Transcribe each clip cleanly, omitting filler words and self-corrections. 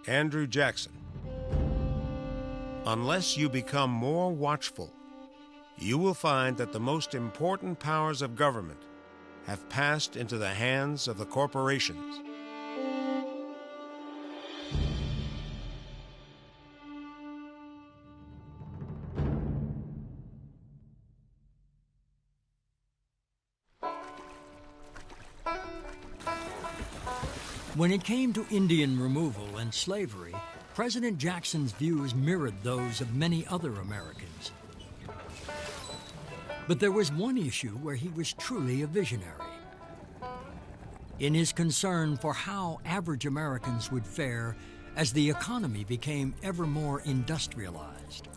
Andrew Jackson. Unless you become more watchful, you will find that the most important powers of government have passed into the hands of the corporations. When it came to Indian removal and slavery, President Jackson's views mirrored those of many other Americans. But there was one issue where he was truly a visionary. In his concern for how average Americans would fare as the economy became ever more industrialized.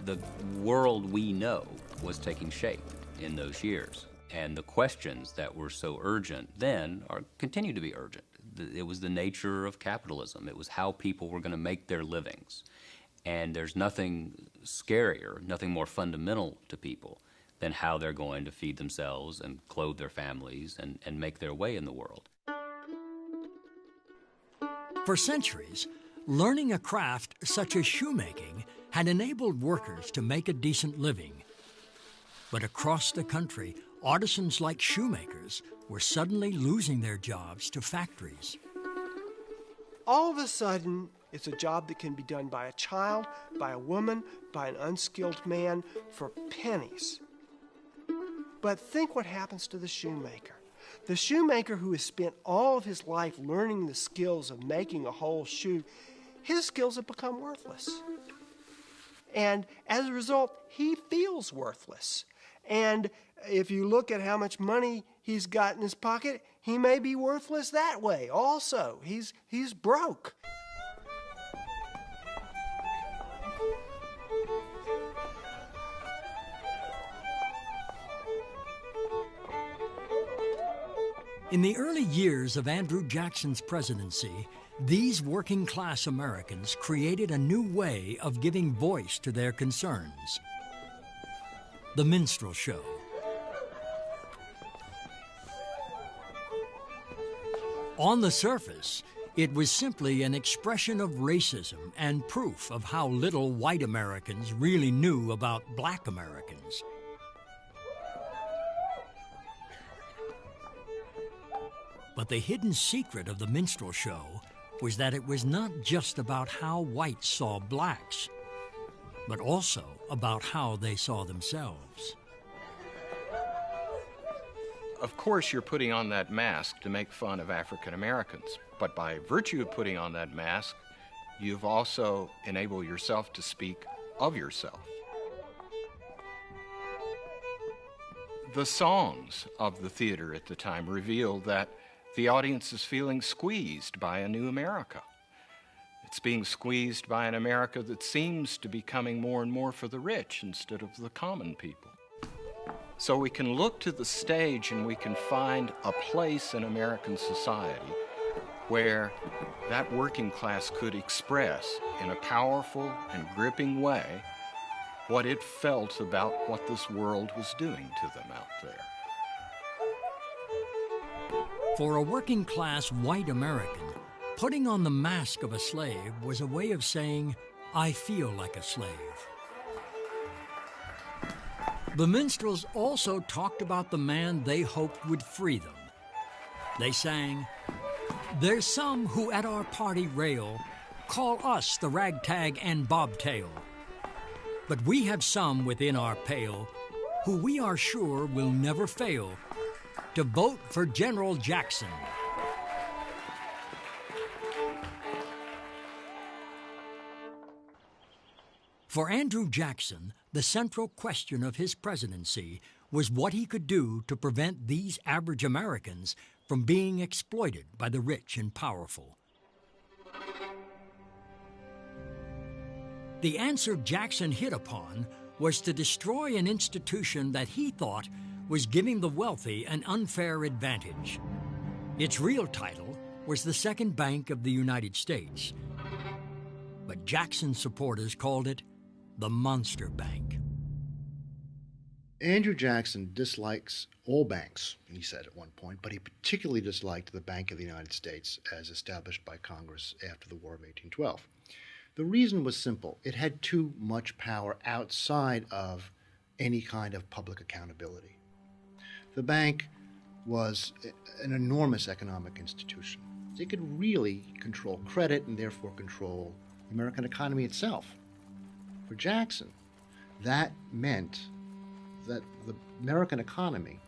The world we know was taking shape in those years. And the questions that were so urgent then continue to be urgent. It was the nature of capitalism. It was how people were going to make their livings. And there's nothing scarier, nothing more fundamental to people than how they're going to feed themselves and clothe their families and make their way in the world. For centuries, learning a craft such as shoemaking had enabled workers to make a decent living. But across the country, artisans like shoemakers were suddenly losing their jobs to factories. All of a sudden, it's a job that can be done by a child, by a woman, by an unskilled man for pennies. But think what happens to the shoemaker. The shoemaker who has spent all of his life learning the skills of making a whole shoe, his skills have become worthless. And as a result, he feels worthless. And if you look at how much money he's got in his pocket, he may be worthless that way also. He's broke. In the early years of Andrew Jackson's presidency, these working-class Americans created a new way of giving voice to their concerns. The minstrel show. On the surface, it was simply an expression of racism and proof of how little white Americans really knew about black Americans. But the hidden secret of the minstrel show was that it was not just about how whites saw blacks, but also about how they saw themselves. Of course, you're putting on that mask to make fun of African Americans, but by virtue of putting on that mask, you've also enabled yourself to speak of yourself. The songs of the theater at the time revealed that the audience is feeling squeezed by a new America. It's being squeezed by an America that seems to be coming more and more for the rich instead of the common people. So we can look to the stage and we can find a place in American society where that working class could express in a powerful and gripping way what it felt about what this world was doing to them out there. For a working-class white American, putting on the mask of a slave was a way of saying, "I feel like a slave." The minstrels also talked about the man they hoped would free them. They sang, "There's some who at our party rail, call us the ragtag and bobtail. But we have some within our pale, who we are sure will never fail to vote for General Jackson." For Andrew Jackson, the central question of his presidency was what he could do to prevent these average Americans from being exploited by the rich and powerful. The answer Jackson hit upon was to destroy an institution that he thought was giving the wealthy an unfair advantage. Its real title was the Second Bank of the United States, but Jackson's supporters called it the Monster Bank. Andrew Jackson dislikes all banks, he said at one point, but he particularly disliked the Bank of the United States as established by Congress after the War of 1812. The reason was simple. It had too much power outside of any kind of public accountability. The bank was an enormous economic institution. It could really control credit and therefore control the American economy itself. For Jackson, that meant that the American economy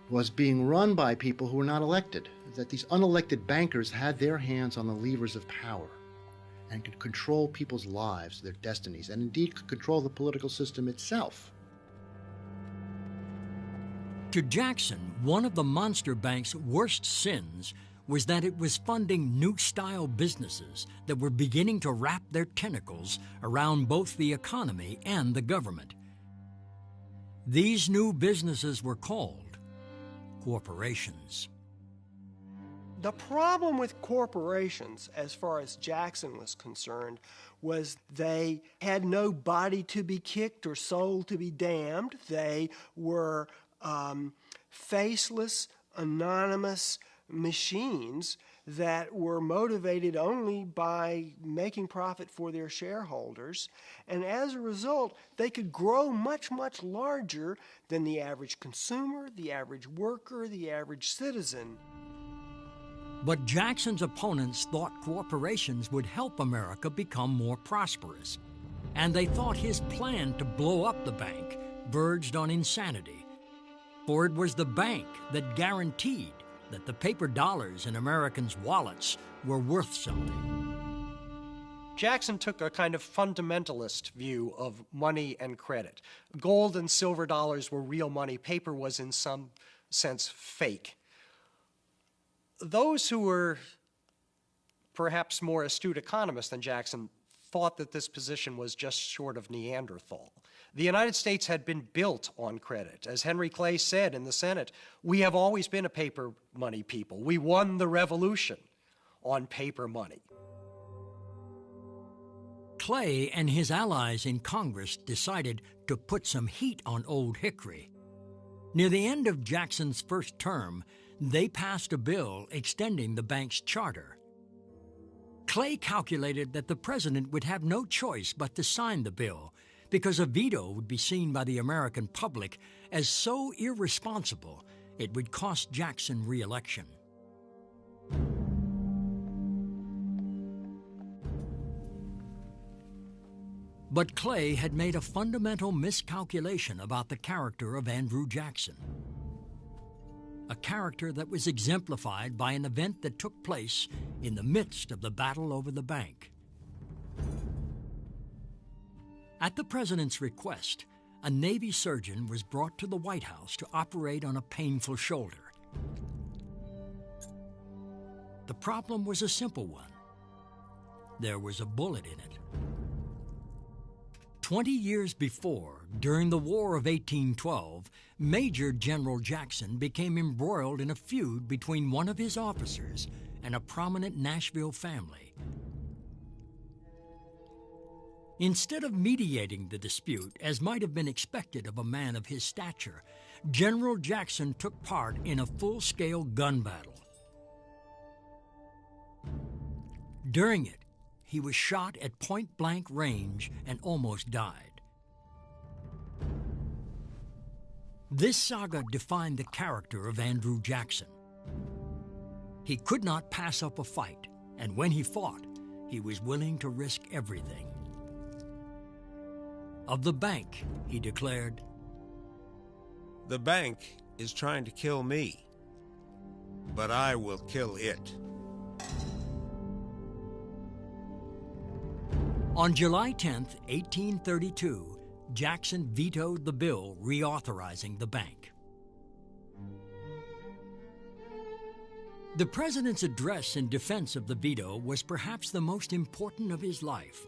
was being run by people who were not elected, that these unelected bankers had their hands on the levers of power and could control people's lives, their destinies, and indeed could control the political system itself. To Jackson, one of the monster bank's worst sins was that it was funding new-style businesses that were beginning to wrap their tentacles around both the economy and the government. These new businesses were called corporations. The problem with corporations, as far as Jackson was concerned, was they had no body to be kicked or soul to be damned. They were faceless, anonymous machines that were motivated only by making profit for their shareholders. And as a result, they could grow much, much larger than the average consumer, the average worker, the average citizen. But Jackson's opponents thought corporations would help America become more prosperous. And they thought his plan to blow up the bank verged on insanity. For it was the bank that guaranteed that the paper dollars in Americans' wallets were worth something. Jackson took a kind of fundamentalist view of money and credit. Gold and silver dollars were real money. Paper was in some sense fake. Those who were perhaps more astute economists than Jackson thought that this position was just short of Neanderthal. The United States had been built on credit. As Henry Clay said in the Senate, we have always been a paper money people. We won the revolution on paper money. Clay and his allies in Congress decided to put some heat on Old Hickory. Near the end of Jackson's first term, they passed a bill extending the bank's charter. Clay calculated that the president would have no choice but to sign the bill, because a veto would be seen by the American public as so irresponsible it would cost Jackson re-election. But Clay had made a fundamental miscalculation about the character of Andrew Jackson. A character that was exemplified by an event that took place in the midst of the battle over the bank. At the president's request, a Navy surgeon was brought to the White House to operate on a painful shoulder. The problem was a simple one. There was a bullet in it. 20 years before, during the War of 1812, Major General Jackson became embroiled in a feud between one of his officers and a prominent Nashville family. Instead of mediating the dispute, as might have been expected of a man of his stature, General Jackson took part in a full-scale gun battle. During it, he was shot at point-blank range and almost died. This saga defined the character of Andrew Jackson. He could not pass up a fight, and when he fought, he was willing to risk everything. Of the bank, he declared, "The bank is trying to kill me, but I will kill it." On July 10, 1832, Jackson vetoed the bill reauthorizing the bank. The president's address in defense of the veto was perhaps the most important of his life,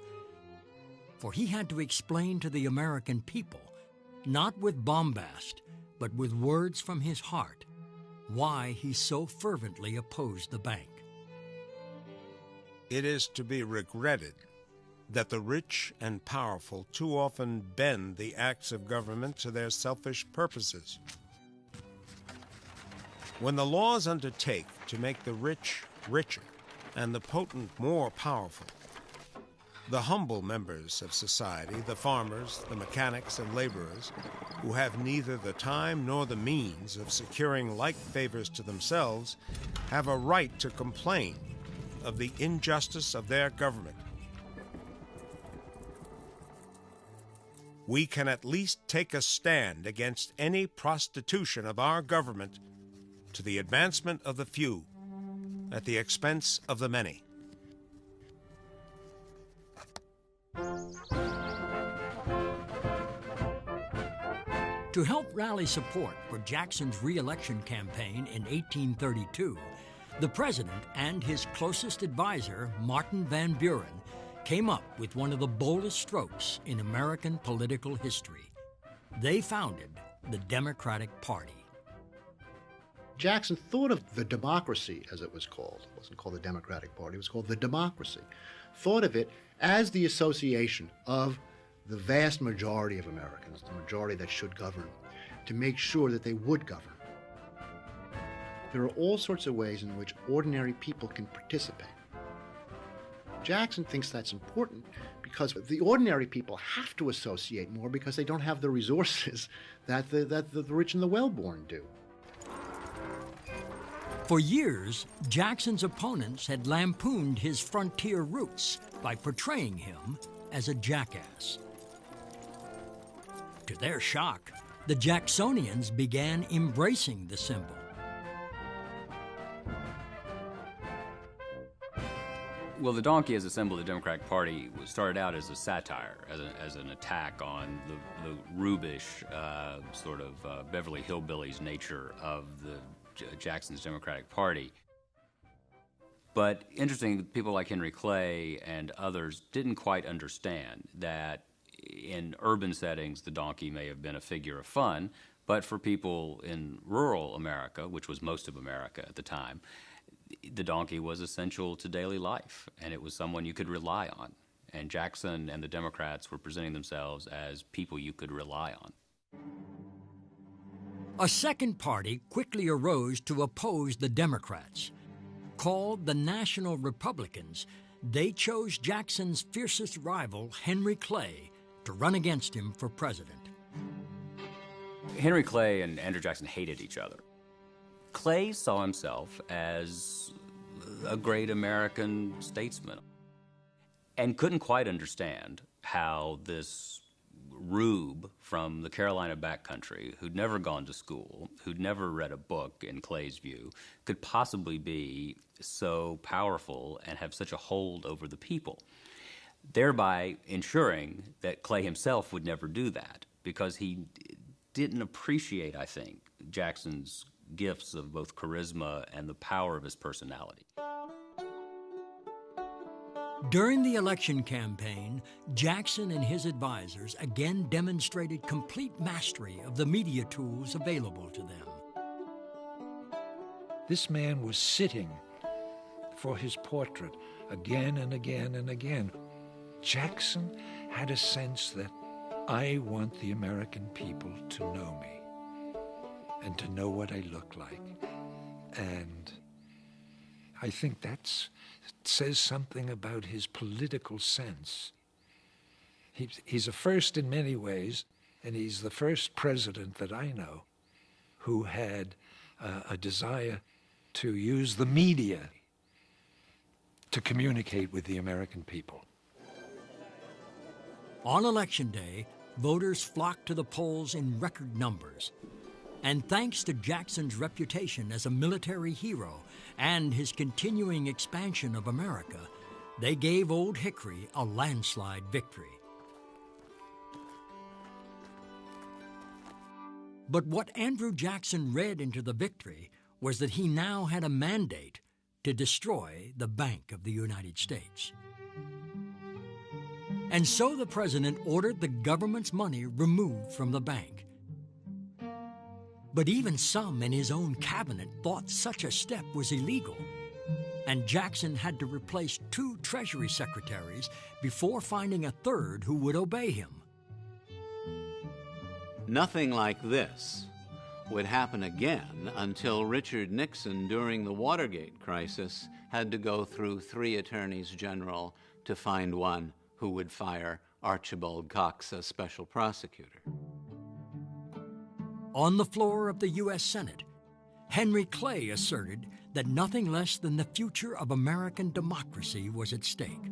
for he had to explain to the American people, not with bombast, but with words from his heart, why he so fervently opposed the bank. It is to be regretted that the rich and powerful too often bend the acts of government to their selfish purposes. When the laws undertake to make the rich richer and the potent more powerful, the humble members of society, the farmers, the mechanics, and laborers, who have neither the time nor the means of securing like favors to themselves, have a right to complain of the injustice of their government. We can at least take a stand against any prostitution of our government to the advancement of the few at the expense of the many. To help rally support for Jackson's re-election campaign in 1832, the president and his closest advisor, Martin Van Buren, came up with one of the boldest strokes in American political history. They founded the Democratic Party. Jackson thought of the democracy, as it was called. It wasn't called the Democratic Party, it was called the democracy. Thought of it as the association of the vast majority of Americans, the majority that should govern, to make sure that they would govern. There are all sorts of ways in which ordinary people can participate. Jackson thinks that's important because the ordinary people have to associate more because they don't have the resources that the rich and the well-born do. For years, Jackson's opponents had lampooned his frontier roots by portraying him as a jackass. To their shock, the Jacksonians began embracing the symbol. Well, the donkey as a symbol of the Democratic Party started out as a satire, as an attack on the Rubish sort of Beverly Hillbillies nature of the Jackson's Democratic Party. But interesting, people like Henry Clay and others didn't quite understand that in urban settings, the donkey may have been a figure of fun, but for people in rural America, which was most of America at the time, the donkey was essential to daily life, and it was someone you could rely on. And Jackson and the Democrats were presenting themselves as people you could rely on. A second party quickly arose to oppose the Democrats. Called the National Republicans, they chose Jackson's fiercest rival, Henry Clay, to run against him for president. Henry Clay and Andrew Jackson hated each other. Clay saw himself as a great American statesman and couldn't quite understand how this rube from the Carolina backcountry, who'd never gone to school, who'd never read a book in Clay's view, could possibly be so powerful and have such a hold over the people, thereby ensuring that Clay himself would never do that, because he didn't appreciate, I think, Jackson's gifts of both charisma and the power of his personality. During the election campaign, Jackson and his advisors again demonstrated complete mastery of the media tools available to them. This man was sitting for his portrait again and again and again. Jackson had a sense that I want the American people to know me and to know what I look like. And I think that says something about his political sense. He's a first in many ways, and he's the first president that I know who had a desire to use the media to communicate with the American people. On Election Day, voters flocked to the polls in record numbers. And thanks to Jackson's reputation as a military hero and his continuing expansion of America, they gave Old Hickory a landslide victory. But what Andrew Jackson read into the victory was that he now had a mandate to destroy the Bank of the United States. And so the president ordered the government's money removed from the bank. But even some in his own cabinet thought such a step was illegal. and Jackson had to replace 2 Treasury secretaries before finding a third who would obey him. Nothing like this would happen again until Richard Nixon, during the Watergate crisis, had to go through 3 attorneys general to find one who would fire Archibald Cox as special prosecutor. On the floor of the U.S. Senate, Henry Clay asserted that nothing less than the future of American democracy was at stake.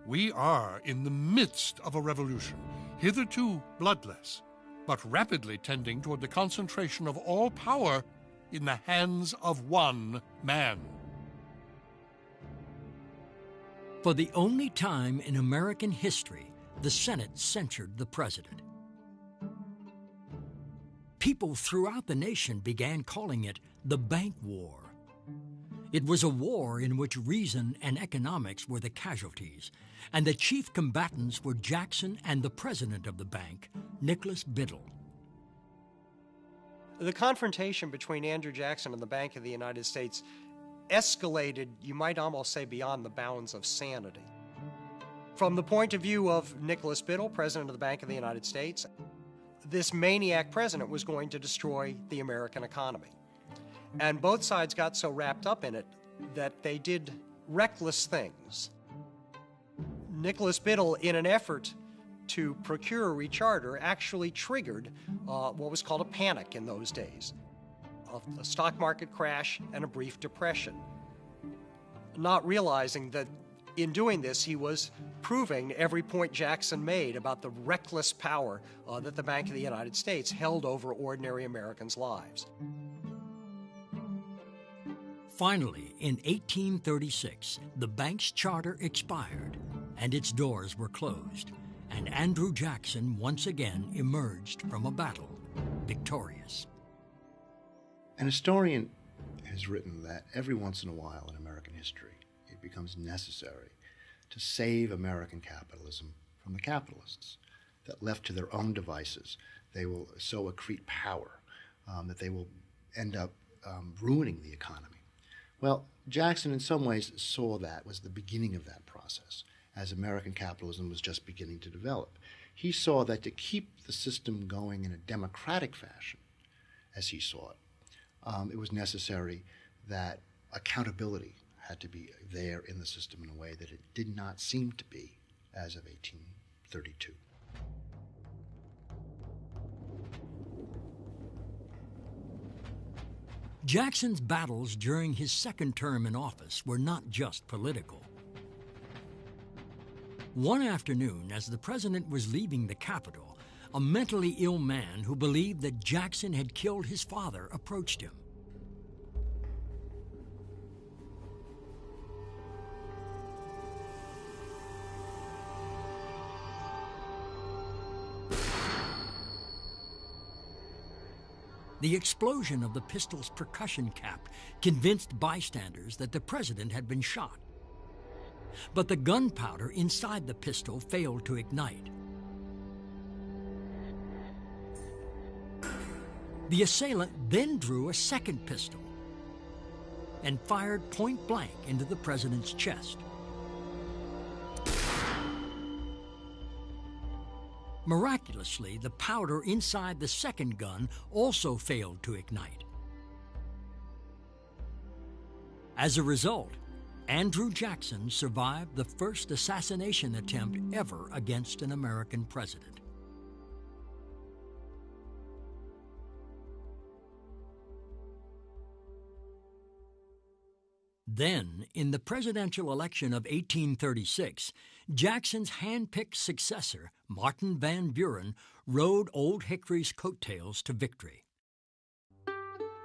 We are in the midst of a revolution, hitherto bloodless, but rapidly tending toward the concentration of all power in the hands of one man. For the only time in American history, the Senate censured the president. People throughout the nation began calling it the Bank War. It was a war in which reason and economics were the casualties, and the chief combatants were Jackson and the president of the bank, Nicholas Biddle. The confrontation between Andrew Jackson and the Bank of the United States escalated, you might almost say, beyond the bounds of sanity. From the point of view of Nicholas Biddle, president of the Bank of the United States, this maniac president was going to destroy the American economy. And both sides got so wrapped up in it that they did reckless things. Nicholas Biddle, in an effort to procure a recharter, actually triggered what was called a panic in those days, a stock market crash and a brief depression, not realizing that in doing this, he was proving every point Jackson made about the reckless power that the Bank of the United States held over ordinary Americans' lives. Finally, in 1836, the bank's charter expired and its doors were closed, and Andrew Jackson once again emerged from a battle victorious. An historian has written that every once in a while in American history, it becomes necessary to save American capitalism from the capitalists, that left to their own devices, they will so accrete power that they will end up ruining the economy. Well, Jackson in some ways saw that was the beginning of that process, as American capitalism was just beginning to develop. He saw that to keep the system going in a democratic fashion, as he saw it, it was necessary that accountability had to be there in the system in a way that it did not seem to be as of 1832. Jackson's battles during his second term in office were not just political. One afternoon, as the president was leaving the Capitol, a mentally ill man who believed that Jackson had killed his father approached him. The explosion of the pistol's percussion cap convinced bystanders that the president had been shot. But the gunpowder inside the pistol failed to ignite. The assailant then drew a second pistol and fired point blank into the president's chest. Miraculously, the powder inside the second gun also failed to ignite. As a result, Andrew Jackson survived the first assassination attempt ever against an American president. Then, in the presidential election of 1836, Jackson's hand-picked successor, Martin Van Buren, rode Old Hickory's coattails to victory.